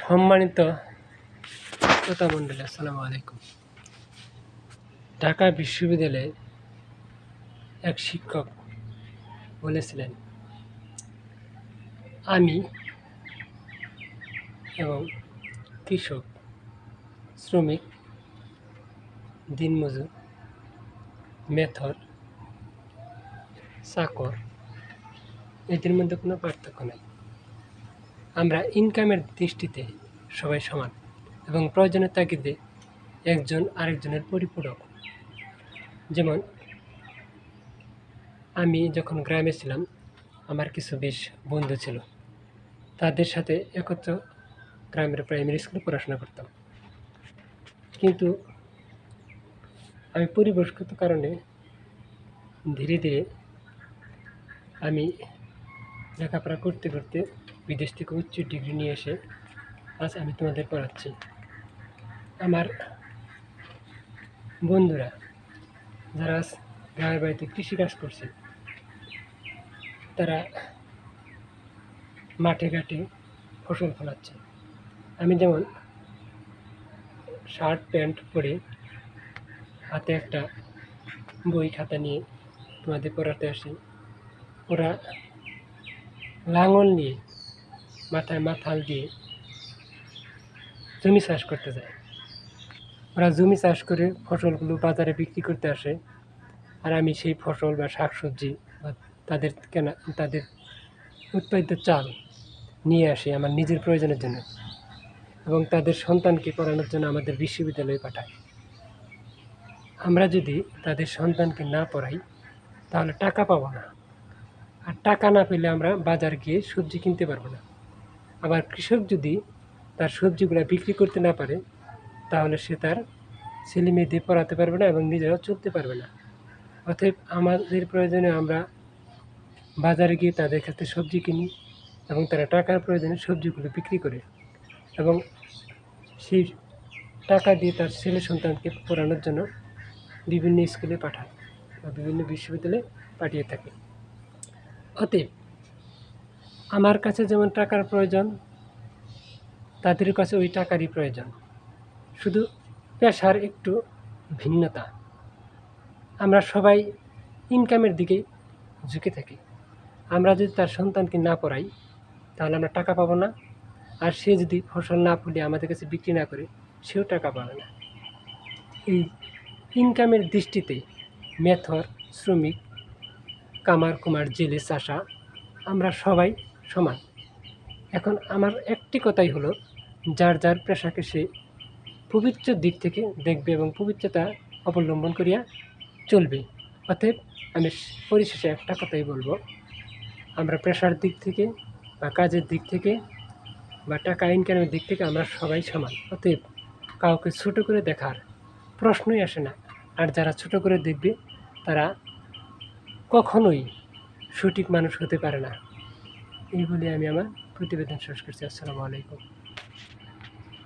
সম্মানিত শ্রোতামণ্ডলী, আসসালামু আলাইকুম। ঢাকা বিশ্ববিদ্যালয়ে এক শিক্ষক বলেছিলেন, আমি এবং কৃষক, শ্রমিক, দিনমজুর, মেথর, চাকর, এদের মধ্যে কোনো পার্থক্য নেই। আমরা ইনকামের দৃষ্টিতে সবাই সমান এবং প্রয়োজনের তাগিদে একজন আরেকজনের পরিপূরক। যেমন আমি যখন গ্রামে ছিলাম, আমার কিছু বেশ বন্ধু ছিল, তাদের সাথে একত্র গ্রামের প্রাইমারি স্কুলে পড়াশোনা করতাম। কিন্তু আমি পরিবেশগত কারণে ধীরে ধীরে আমি লেখাপড়া করতে করতে বিদেশ থেকে উচ্চ ডিগ্রি নিয়ে এসে আজ আমি তোমাদের পড়াচ্ছি। আমার বন্ধুরা যারা আজ গ্রামের বাড়িতে কৃষিকাজ করছে, তারা মাঠে ঘাটে ফসল ফলাচ্ছে। আমি যেমন শার্ট প্যান্ট পরে হাতে একটা বই খাতা নিয়ে তোমাদের পড়াতে আসি, ওরা লাঙল নিয়ে মাথায় মাথাল দিয়ে জমি চাষ করতে যায়। ওরা জমি চাষ করে ফসলগুলো বাজারে বিক্রি করতে আসে, আর আমি সেই ফসল বা শাকসবজি বা তাদের উৎপাদিত চাল নিয়ে আসি আমার নিজের প্রয়োজনের জন্য এবং তাদের সন্তানকে পড়ানোর জন্য আমাদের বিশ্ববিদ্যালয়ে পাঠাই। আমরা যদি তাদের সন্তানকে না পড়াই তাহলে টাকা পাবো না, আর টাকা না পেলে আমরা বাজার গিয়ে সবজি কিনতে পারবো না। আবার কৃষক যদি তার সবজিগুলো বিক্রি করতে না পারে তাহলে সে তার ছেলে মেয়েদের পড়াতে পারবে না এবং নিজেরাও চলতে পারবে না। অতএব আমাদের প্রয়োজনে আমরা বাজারে গিয়ে তাদের কাছে সবজি কিনি এবং তারা টাকার প্রয়োজনে সবজিগুলো বিক্রি করে এবং সেই টাকা দিয়ে তার ছেলে সন্তানকে পড়ানোর জন্য বিভিন্ন স্কুলে পাঠায় বা বিভিন্ন বিশ্ববিদ্যালয়ে পাঠিয়ে থাকে। অতএব আমার কাছে যেমন টাকার প্রয়োজন, তাদের কাছে ওই টাকারই প্রয়োজন, শুধু পেশার একটু ভিন্নতা। আমরা সবাই ইনকামের দিকে ঝুঁকে থাকি। আমরা যদি তার সন্তানকে না পড়াই তাহলে আমরা টাকা পাবো না, আর সে যদি ফসল না ফলিয়ে আমাদের কাছে বিক্রি না করে সেও টাকা পাবে না। এই ইনকামের দৃষ্টিতে মেথর, শ্রমিক, কামার কুমার, জেলে, চাষা আমরা সবাই সমান। এখন আমার একটি কথাই হলো, যার যার পেশাকে সে পবিত্র দিক থেকে দেখবে এবং পবিত্রতা অবলম্বন করিয়া চলবে। অতএব আমি পরিশেষে একটা কথাই বলবো, আমরা পেশার দিক থেকে বা কাজের দিক থেকে বা টাকা ইনকামের দিক থেকে আমরা সবাই সমান। অতএব কাউকে ছোটো করে দেখার প্রশ্নই আসে না, আর যারা ছোটো করে দেখবে তারা কখনোই সঠিক মানুষ হতে পারে না। এই বলে আমি আমার প্রতিবেদন শেষ করছি। আসসালামু আলাইকুম।